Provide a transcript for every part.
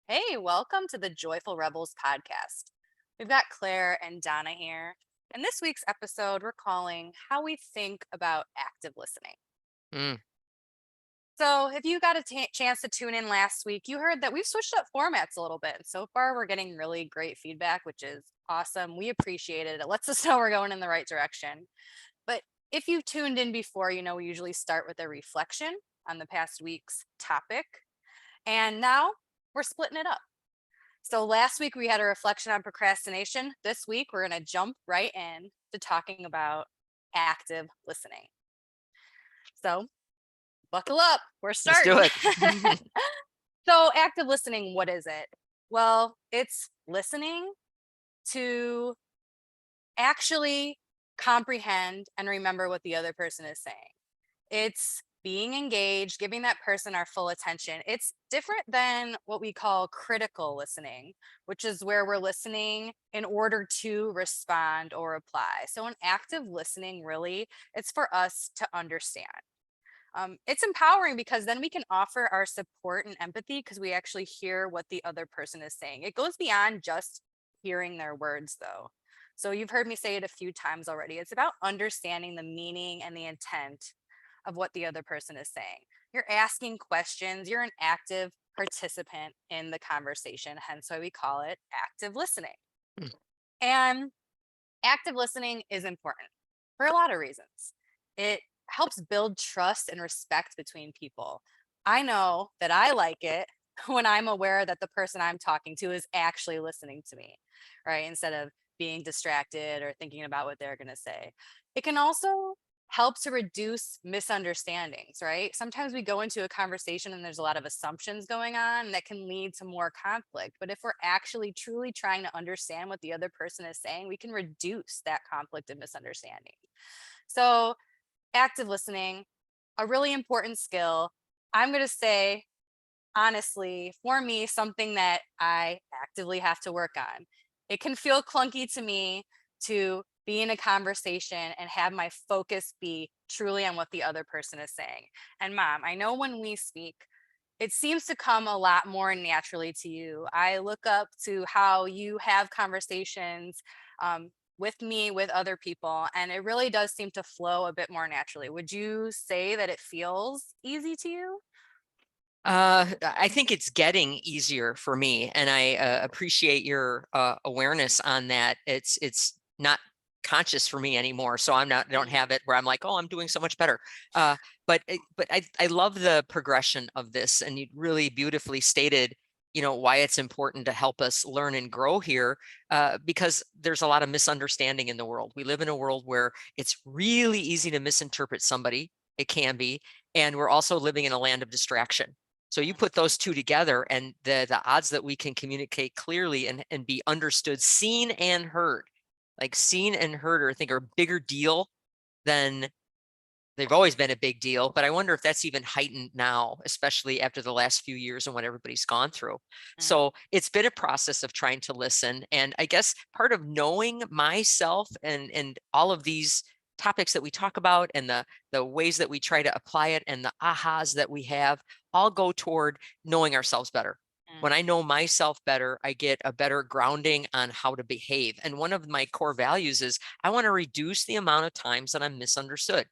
Hey, welcome to the Joyful Rebels podcast. We've got Claire and Donna here. And this week's episode, we're calling How We Think About Active Listening. Mm, So, if you got a chance to tune in last week, you heard that we've switched up formats a little bit. And so far, we're getting really great feedback, which is awesome. We appreciate it. It lets us know we're going in the right direction. But if you've tuned in before, we usually start with a reflection on the past week's topic. And now we're splitting it up. So last week we had a reflection on procrastination. This week we're going to jump right in to talking about active listening. So buckle up, we're let's do starting. it. So active listening, what is it? Well, it's listening to actually comprehend and remember what the other person is saying. It's being engaged, giving that person our full attention. It's different than what we call critical listening, which is where we're listening in order to respond or reply. So, in active listening, really, it's for us to understand. It's empowering because then we can offer our support and empathy because we actually hear what the other person is saying. It goes beyond just hearing their words, though. So, you've heard me say it a few times already. It's about understanding the meaning and the intent of what the other person is saying. You're asking questions, you're an active participant in the conversation, hence why we call it active listening. Mm, And active listening is important for a lot of reasons. It helps build trust and respect between people. I know that I like it when I'm aware that the person I'm talking to is actually listening to me, right? Instead of being distracted or thinking about what they're going to say. It can also help to reduce misunderstandings, right? Sometimes we go into a conversation and there's a lot of assumptions going on that can lead to more conflict. But if we're actually truly trying to understand what the other person is saying, we can reduce that conflict and misunderstanding. So, active listening, a really important skill. I'm going to say, honestly, for me, something that I actively have to work on. It can feel clunky to me to be in a conversation and have my focus be truly on what the other person is saying. And mom, I know when we speak, it seems to come a lot more naturally to you. I look up to how you have conversations with me, with other people, and it really does seem to flow a bit more naturally. Would you say that it feels easy to you? I think it's getting easier for me, and I appreciate your awareness on that. It's not conscious for me anymore, so I don't Mm. have it where I'm like, oh, I'm doing so much better. But I love the progression of this, and you really beautifully stated, why it's important to help us learn and grow here, because there's a lot of misunderstanding in the world. We live in a world where it's really easy to misinterpret somebody. It can be, and we're also living in a land of distraction. So you put those two together, and the odds that we can communicate clearly and be understood, seen and heard, like seen and heard, I think are a bigger deal than they've always been a big deal. But I wonder if that's even heightened now, especially after the last few years and what everybody's gone through. Mm. So it's been a process of trying to listen. And I guess part of knowing myself and all of these topics that we talk about and the ways that we try to apply it and the ahas that we have all go toward knowing ourselves better. When Mm. I know myself better, I get a better grounding on how to behave. And one of my core values is I want to reduce the amount of times that I'm misunderstood.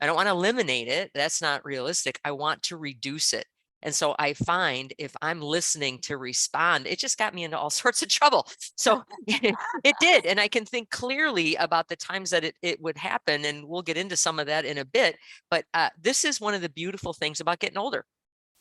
I don't want to eliminate it. That's not realistic. I want to reduce it. And so I find if I'm listening to respond, it just got me into all sorts of trouble. So it did. And I can think clearly about the times that it would happen. And we'll get into some of that in a bit. But this is one of the beautiful things about getting older.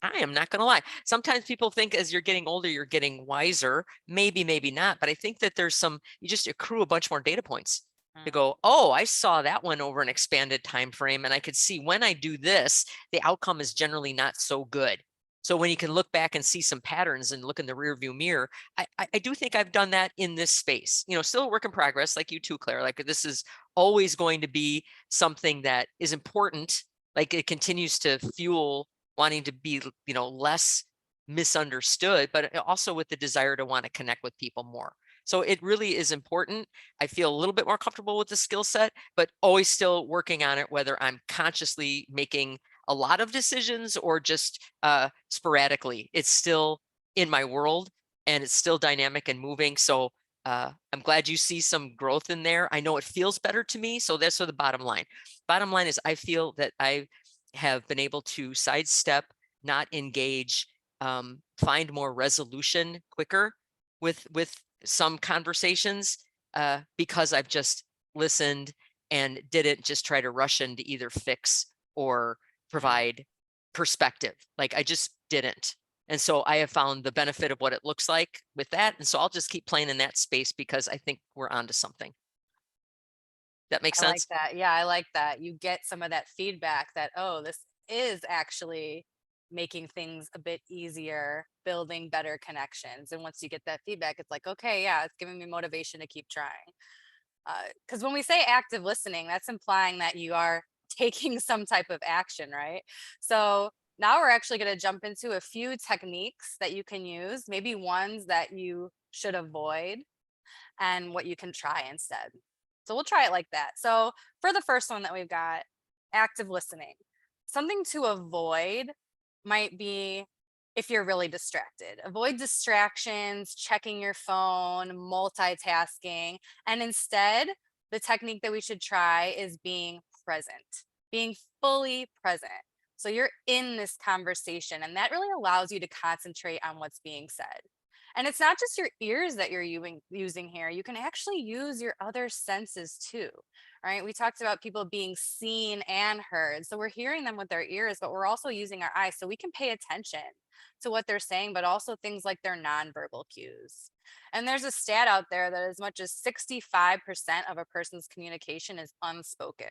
I am not going to lie. Sometimes people think as you're getting older, you're getting wiser. Maybe, maybe not. But I think that you just accrue a bunch more data points to Mm. go, oh, I saw that one over an expanded time frame. And I could see when I do this, the outcome is generally not so good. So when you can look back and see some patterns and look in the rear view mirror, I do think I've done that in this space. Still a work in progress, like you too, Claire. Like this is always going to be something that is important. Like it continues to fuel wanting to be, less misunderstood, but also with the desire to want to connect with people more. So it really is important. I feel a little bit more comfortable with the skill set, but always still working on it, whether I'm consciously making a lot of decisions or just sporadically. It's still in my world, and it's still dynamic and moving. So I'm glad you see some growth in there. I know it feels better to me. So that's the bottom line. Bottom line is I feel that I have been able to sidestep, not engage, find more resolution quicker with some conversations, because I've just listened and didn't just try to rush in to either fix or Mm. provide perspective. Like I just didn't. And so I have found the benefit of what it looks like with that. And so I'll just keep playing in that space because I think we're onto something. That makes I like sense? that. Yeah, I like that. You get some of that feedback that, oh, this is actually making things a bit easier, building better connections. And once you get that feedback, it's like, okay, yeah, it's giving me motivation to keep trying. Because when we say active listening, that's implying that you are taking some type of action, right? So now we're actually going to jump into a few techniques that you can use, maybe ones that you should avoid and what you can try instead. So we'll try it like that. So for the first one that we've got, active listening, something to avoid might be if you're really distracted. Avoid distractions, checking your phone, multitasking, and instead, the technique that we should try is being present, being fully present. So you're in this conversation, and that really allows you to concentrate on what's being said. And it's not just your ears that you're using here. You can actually use your other senses too, right? We talked about people being seen and heard. So we're hearing them with our ears, but we're also using our eyes so we can pay attention to what they're saying, but also things like their nonverbal cues. And there's a stat out there that as much as 65% of a person's communication is unspoken.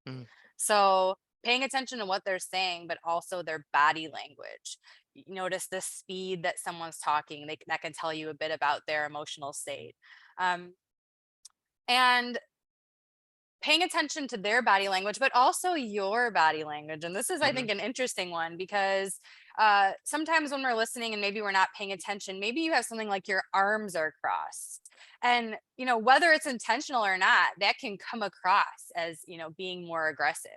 Mm, So paying attention to what they're saying, but also their body language. You notice the speed that someone's talking, that can tell you a bit about their emotional state. Um, and paying attention to their body language, but also your body language. And this is, I mhm, think, an interesting one because sometimes when we're listening and maybe we're not paying attention, maybe you have something like your arms are crossed. And, whether it's intentional or not, that can come across as, being more aggressive.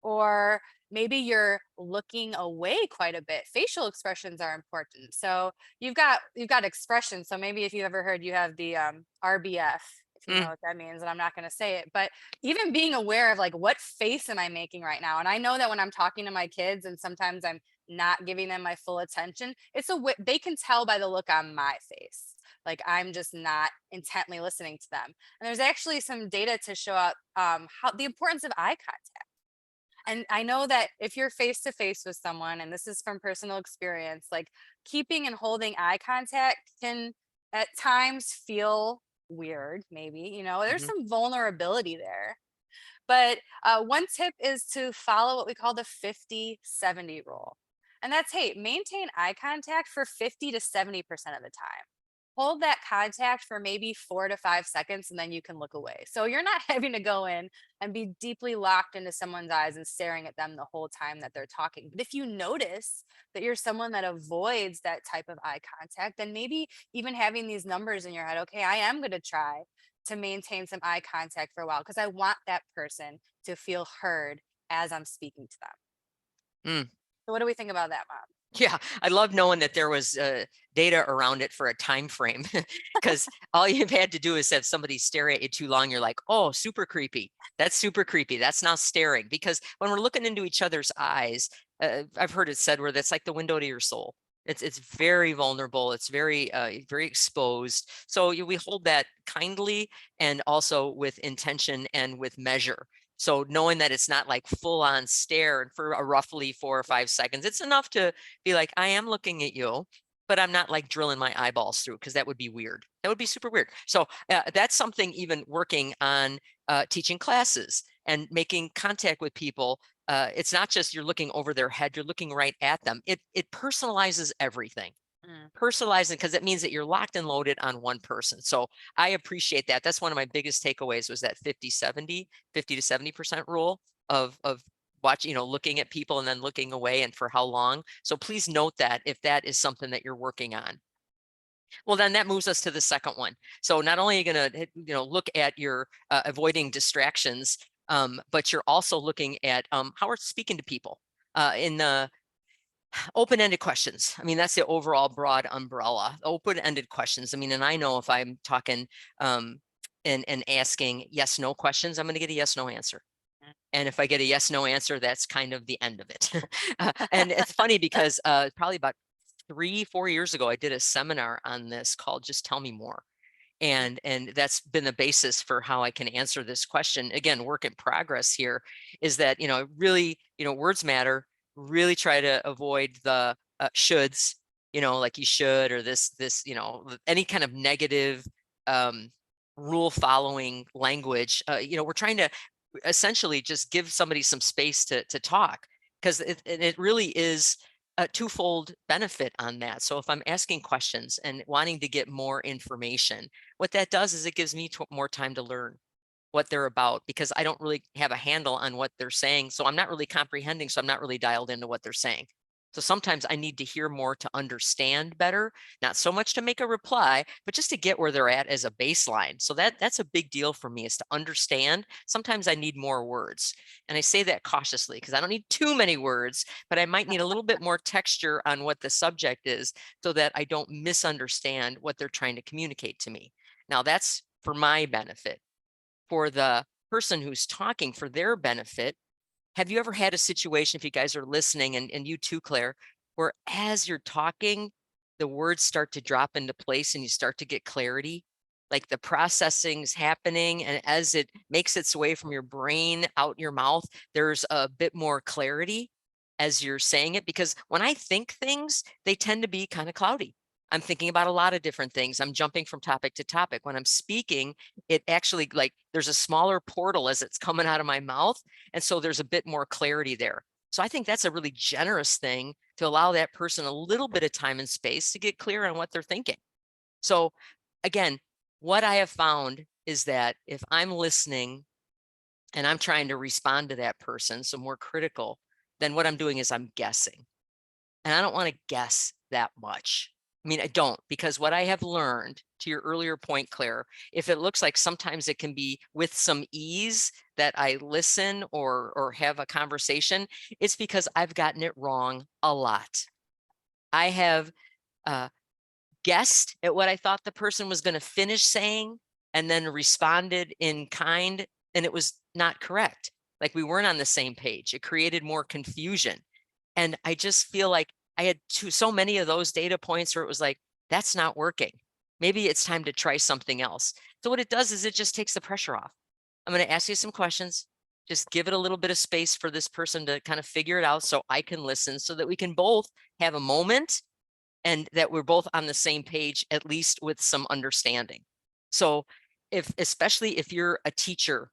Or maybe you're looking away quite a bit. Facial expressions are important. So you've got expressions. So maybe if you ever heard, you have the RBF, if you know mm, what that means, and I'm not going to say it, but even being aware of like what face am I making right now. And I know that when I'm talking to my kids and sometimes I'm not giving them my full attention, it's they can tell by the look on my face, like I'm just not intently listening to them. And there's actually some data to show up how the importance of eye contact. And I know that if you're face to face with someone, and this is from personal experience, like keeping and holding eye contact can at times feel weird, maybe, there's mhm, some vulnerability there. But one tip is to follow what we call the 50-70 rule. And that's, hey, maintain eye contact for 50 to 70% of the time. Hold that contact for maybe 4 to 5 seconds and then you can look away. So you're not having to go in and be deeply locked into someone's eyes and staring at them the whole time that they're talking. But if you notice that you're someone that avoids that type of eye contact, then maybe even having these numbers in your head, okay, I am going to try to maintain some eye contact for a while because I want that person to feel heard as I'm speaking to them. mm. So what do we think about that, Mom? Yeah, I love knowing that there was data around it for a time frame, because all you've had to do is have somebody stare at you too long. You're like, oh, super creepy. That's super creepy. That's not staring. Because when we're looking into each other's eyes, I've heard it said where that's like the window to your soul. It's very vulnerable. It's very exposed. So we hold that kindly and also with intention and with measure. So knowing that it's not like full on stare and for a roughly 4 or 5 seconds, it's enough to be like, I am looking at you, but I'm not like drilling my eyeballs through because that would be weird. That would be super weird. So that's something even working on teaching classes and making contact with people. It's not just you're looking over their head, you're looking right at them. It personalizes everything. Mm. Personalizing, because it means that you're locked and loaded on one person. So I appreciate that. That's one of my biggest takeaways was that 50-70, 50 to 70% rule of watching, looking at people and then looking away and for how long. So please note that if that is something that you're working on. Well, then that moves us to the second one. So not only are you going to, look at your avoiding distractions, but you're also looking at how we're speaking to people in the Open-ended questions. I mean, that's the overall broad umbrella. Open-ended questions. I mean, and I know if I'm talking um, and asking yes, no questions, I'm going to get a yes, no answer. And if I get a yes, no answer, that's kind of the end of it. And it's funny because probably about 3, 4 years ago, I did a seminar on this called "Just Tell Me More." And that's been the basis for how I can answer this question. Again, work in progress here is that, really, words matter. Really try to avoid the shoulds, like you should, or this, any kind of negative um, rule following language. We're trying to essentially just give somebody some space to talk, because it really is a twofold benefit on that. So if I'm asking questions and wanting to get more information, what that does is it gives me more time to learn what they're about, because I don't really have a handle on what they're saying. So I'm not really comprehending. So I'm not really dialed into what they're saying. So sometimes I need to hear more to understand better, not so much to make a reply, but just to get where they're at as a baseline. So that's a big deal for me, is to understand. Sometimes I need more words. And I say that cautiously because I don't need too many words, but I might need a little bit more texture on what the subject is so that I don't misunderstand what they're trying to communicate to me. Now that's for my benefit. For the person who's talking, for their benefit, have you ever had a situation, if you guys are listening, and you too, Claire, where as you're talking, the words start to drop into place and you start to get clarity? Like the processing's happening, and as it makes its way from your brain out your mouth, there's a bit more clarity as you're saying it. Because when I think things, they tend to be kind of cloudy. I'm thinking about a lot of different things. I'm jumping from topic to topic. When I'm speaking, it actually, like, there's a smaller portal as it's coming out of my mouth. And so there's a bit more clarity there. So I think that's a really generous thing, to allow that person a little bit of time and space to get clear on what they're thinking. So again, what I have found is that if I'm listening and I'm trying to respond to that person, so more critical, then what I'm doing is I'm guessing. And I don't want to guess that much. I mean, I don't, because what I have learned, to your earlier point, Claire, if it looks like sometimes it can be with some ease that I listen or have a conversation, it's because I've gotten it wrong a lot. I have uh, guessed at what I thought the person was going to finish saying and then responded in kind, and it was not correct. Like we weren't on the same page. It created more confusion. And I just feel like I had so many of those data points where it was like, that's not working. Maybe it's time to try something else. So what it does is it just takes the pressure off. I'm going to ask you some questions. Just give it a little bit of space for this person to kind of figure it out so I can listen, so that we can both have a moment and that we're both on the same page, at least with some understanding. So especially if you're a teacher,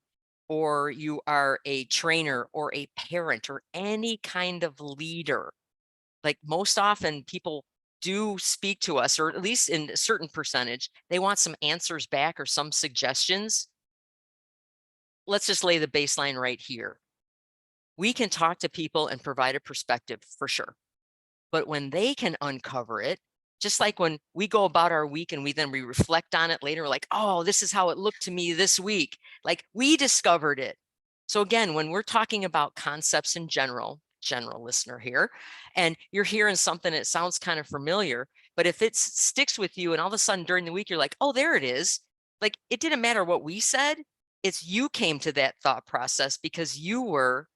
or you are a trainer, or a parent, or any kind of leader, like most often people do speak to us, or at least in a certain percentage, they want some answers back or some suggestions. Let's just lay the baseline right here. We can talk to people and provide a perspective for sure. But when they can uncover it, just like when we go about our week and we reflect on it later, like, oh, this is how it looked to me this week. Like we discovered it. So again, when we're talking about concepts in general listener here, and you're hearing something that sounds kind of familiar, but if it sticks with you and all of a sudden during the week, you're like, oh, there it is. Like it didn't matter what we said. It's you came to that thought process because you were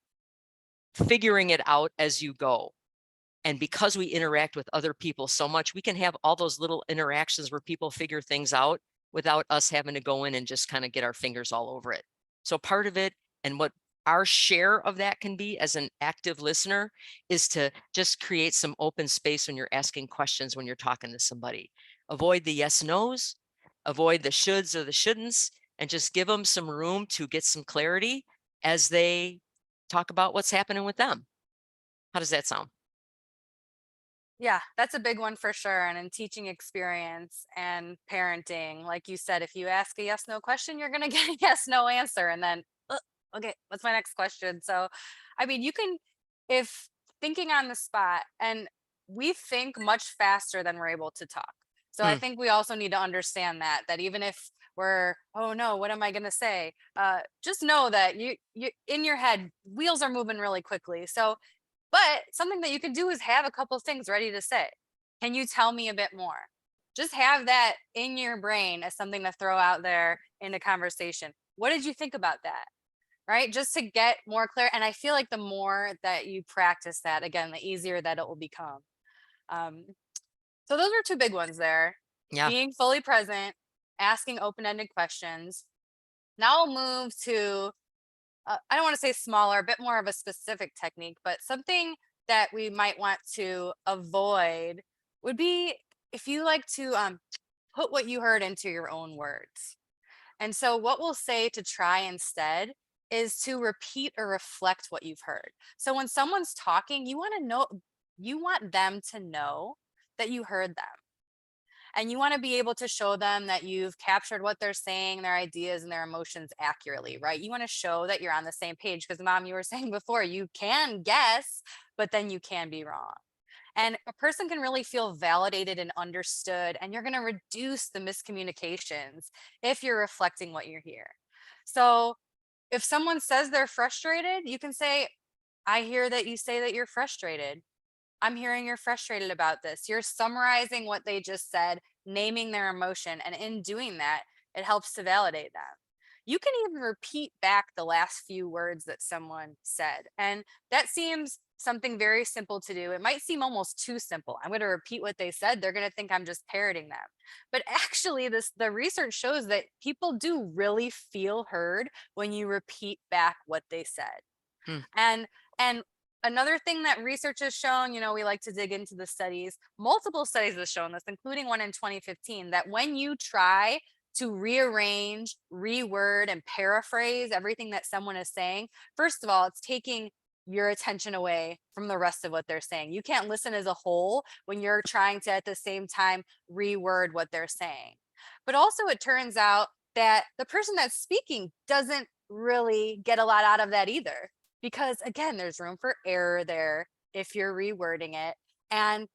figuring it out as you go. And because we interact with other people so much, we can have all those little interactions where people figure things out without us having to go in and just kind of get our fingers all over it. So part of it, and what our share of that can be as an active listener, is to just create some open space when you're asking questions, when you're talking to somebody. Avoid the yes nos, avoid the shoulds or the shouldn'ts, and just give them some room to get some clarity as they talk about what's happening with them. How does that sound? Yeah, that's a big one for sure. And in teaching experience and parenting, like you said, if you ask a yes no question, you're going to get a yes no answer. And then, okay, what's my next question? So, I mean, you can, if thinking on the spot, and we think much faster than we're able to talk. So I Mm, think we also need to understand that even if we're, oh no, what am I going to say? Just know that you in your head, wheels are moving really quickly. So But something that you can do is have a couple things ready to say. Can you tell me a bit more? Just have that in your brain as something to throw out there in a conversation. What did you think about that? Right? Just to get more clear. And I feel like the more that you practice that, again, the easier that it will become. Um, so those are two big ones there. Yeah. Being fully present, asking open-ended questions. Now I'll move to I don't want to say smaller, a bit more of a specific technique, but something that we might want to avoid would be if you like to put what you heard into your own words. And so, what we'll say to try instead is to repeat or reflect what you've heard. So, when someone's talking, you want them to know that you heard them. And you want to be able to show them that you've captured what they're saying, their ideas and their emotions accurately, right? You want to show that you're on the same page because, Mom, you were saying before, you can guess, but then you can be wrong. And a person can really feel validated and understood, and you're going to reduce the miscommunications if you're reflecting what you hear. So, if someone says they're frustrated, you can say, I hear that you say that you're frustrated. I'm hearing you're frustrated about this. You're summarizing what they just said, naming their emotion. And in doing that, it helps to validate them. You can even repeat back the last few words that someone said. And that seems something very simple to do. It might seem almost too simple. I'm going to repeat what they said. They're going to think I'm just parroting them. But actually, the research shows that people do really feel heard when you repeat back what they said. Hmm. And another thing that research has shown, we like to dig into the studies. Multiple studies have shown this, including one in 2015, that when you try to rearrange, reword, and paraphrase everything that someone is saying, first of all, it's taking your attention away from the rest of what they're saying. You can't listen as a whole when you're trying to at the same time reword what they're saying. But also, it turns out that the person that's speaking doesn't really get a lot out of that either, because again, there's room for error there if you're rewording it. And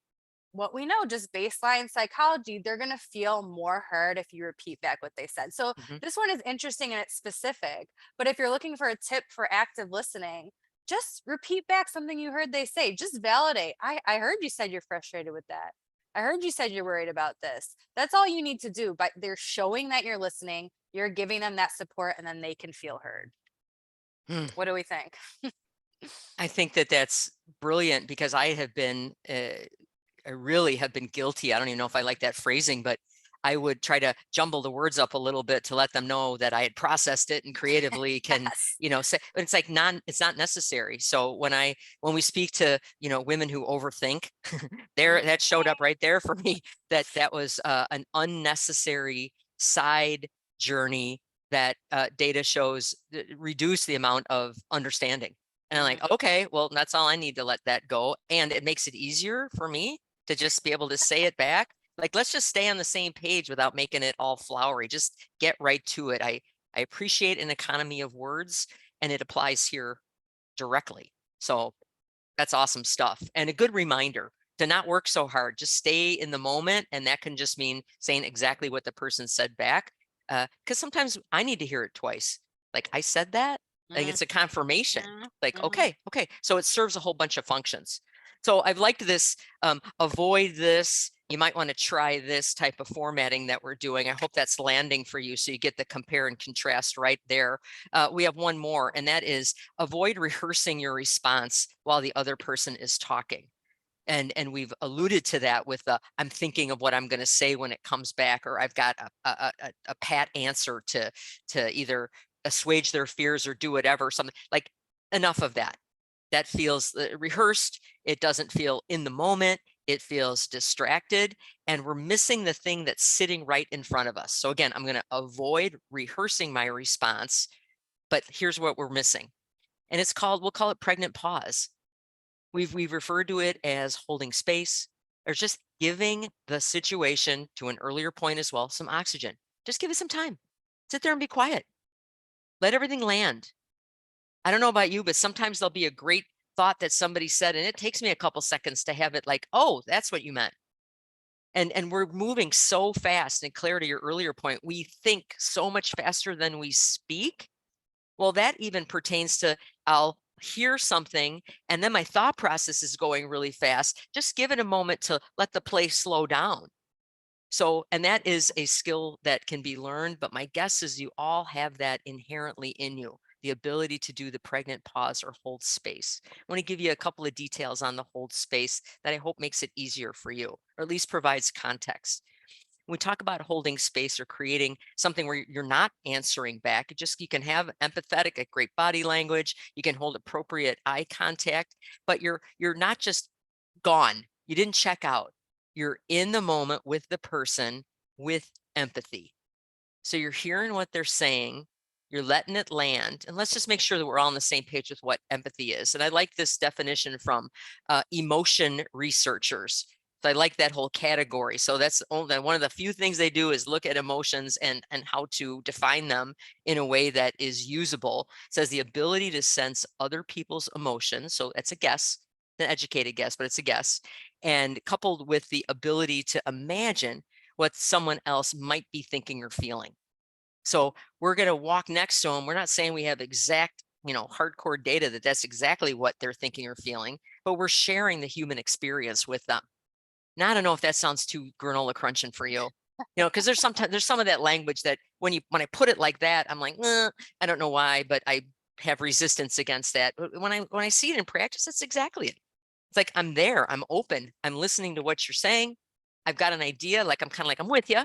what we know, just baseline psychology, they're going to feel more heard if you repeat back what they said. So Hmm. this one is interesting and it's specific, but if you're looking for a tip for active listening, just repeat back something you heard they say. Just validate. I heard you said you're frustrated with that. I heard you said you're worried about this. That's all you need to do. But they're showing that you're listening, you're giving them that support, and then they can feel heard. Hmm. What do we think? I think that that's brilliant because I really have been guilty. I don't even know if I like that phrasing, but I would try to jumble the words up a little bit to let them know that I had processed it and creatively can, Yes. say, but it's like it's not necessary. So when we speak to, women who overthink, there, Mhm. that showed up right there for me, that was an unnecessary side journey that data shows reduce the amount of understanding. And I'm like, Mhm. okay, well, that's all I need to let that go. And it makes it easier for me to just be able to say it back. Like, let's just stay on the same page without making it all flowery. Just get right to it. I appreciate an economy of words, and it applies here directly. So that's awesome stuff. And a good reminder to not work so hard. Just stay in the moment. And that can just mean saying exactly what the person said back. Because sometimes I need to hear it twice. Like, I said that. Like, Mhm. it's a confirmation. Mhm. Like, Mhm. okay. So it serves a whole bunch of functions. So I've liked this, avoid this. You might want to try this type of formatting that we're doing. I hope that's landing for you so you get the compare and contrast right there. We have one more, and that is avoid rehearsing your response while the other person is talking. And we've alluded to that with the I'm thinking of what I'm going to say when it comes back, or I've got a pat answer to either assuage their fears or do whatever, something like. Enough of that. That feels rehearsed. It doesn't feel in the moment. It feels distracted, and we're missing the thing that's sitting right in front of us. So again, I'm going to avoid rehearsing my response, but here's what we're missing. And we'll call it pregnant pause. We've referred to it as holding space, or just giving the situation, to an earlier point as well, some oxygen. Just give it some time. Sit there and be quiet. Let everything land. I don't know about you, but sometimes there'll be a great thought that somebody said, and it takes me a couple seconds to have it like, oh, that's what you meant. And we're moving so fast. And Claire, to your earlier point, we think so much faster than we speak. Well, that even pertains to I'll hear something and then my thought process is going really fast, just give it a moment to let the play slow down. So, and that is a skill that can be learned, but my guess is you all have that inherently in you, the ability to do the pregnant pause or hold space. I want to give you a couple of details on the hold space that I hope makes it easier for you, or at least provides context. When we talk about holding space or creating something where you're not answering back, you can have empathetic, a great body language, you can hold appropriate eye contact, but you're not just gone. You didn't check out. You're in the moment with the person with empathy. So you're hearing what they're saying, you're letting it land, and let's just make sure that we're all on the same page with what empathy is. And I like this definition from emotion researchers. So I like that whole category. So that's only one of the few things they do is look at emotions and how to define them in a way that is usable. It says the ability to sense other people's emotions. So that's a guess, an educated guess, but it's a guess. And coupled with the ability to imagine what someone else might be thinking or feeling. So we're going to walk next to them. We're not saying we have exact, hardcore data that that's exactly what they're thinking or feeling, but we're sharing the human experience with them. Now, I don't know if that sounds too granola crunching for you, because there's some of that language that when I put it like that, I'm like, I don't know why, but I have resistance against that. But when I see it in practice, that's exactly it. It's like I'm there, I'm open, I'm listening to what you're saying. I've got an idea, like I'm kind of like I'm with you.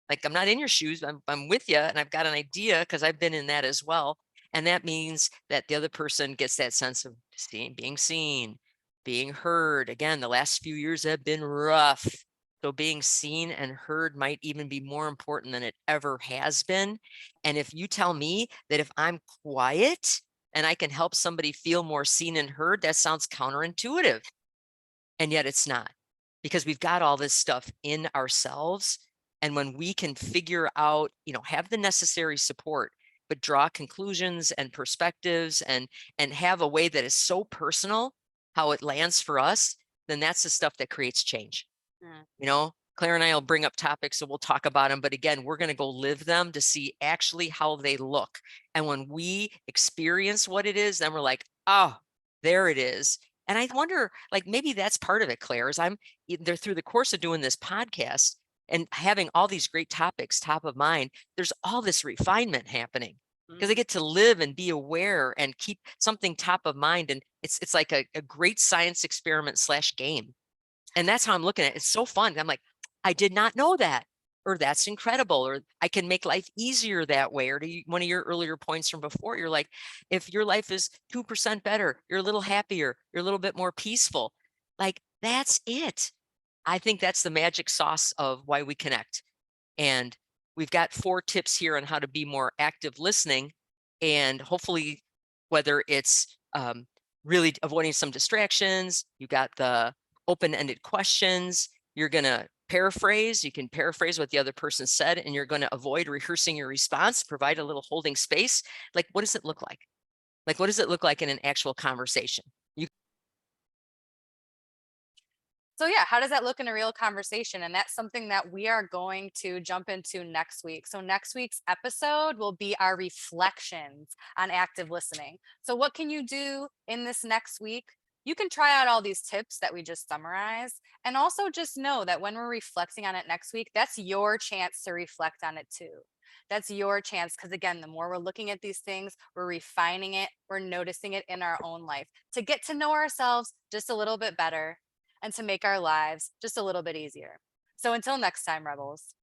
Like I'm not in your shoes, but I'm with you, and I've got an idea because I've been in that as well. And that means that the other person gets that sense of being seen, being heard. Again, the last few years have been rough. So being seen and heard might even be more important than it ever has been. And if you tell me that if I'm quiet and I can help somebody feel more seen and heard, that sounds counterintuitive. And yet it's not, because we've got all this stuff in ourselves. And when we can figure out, have the necessary support, but draw conclusions and perspectives and have a way that is so personal, how it lands for us, then that's the stuff that creates change. Mm. Claire and I will bring up topics, so we'll talk about them. But again, we're going to go live them to see actually how they look. And when we experience what it is, then we're like, oh, there it is. And I wonder, like, maybe that's part of it, Claire, is I'm there through the course of doing this podcast and having all these great topics top of mind, there's all this refinement happening because I Mm. get to live and be aware and keep something top of mind. And it's like a great science experiment / game. And that's how I'm looking at it. It's so fun. I'm like, I did not know that, or that's incredible, or I can make life easier that way. Or one of your earlier points from before, you're like, if your life is 2% better, you're a little happier, you're a little bit more peaceful. Like, that's it. I think that's the magic sauce of why we connect. And we've got 4 tips here on how to be more active listening. And hopefully, whether it's really avoiding some distractions, you got the open-ended questions, you're going to paraphrase, you can paraphrase what the other person said, and you're going to avoid rehearsing your response, provide a little holding space. Like, what does it look like? Like, what does it look like in an actual conversation? You So yeah, how does that look in a real conversation? And that's something that we are going to jump into next week. So next week's episode will be our reflections on active listening. So what can you do in this next week? You can try out all these tips that we just summarized. And also just know that when we're reflecting on it next week, that's your chance to reflect on it too. That's your chance. Because again, the more we're looking at these things, we're refining it, we're noticing it in our own life to get to know ourselves just a little bit better and to make our lives just a little bit easier. So until next time, Rebels.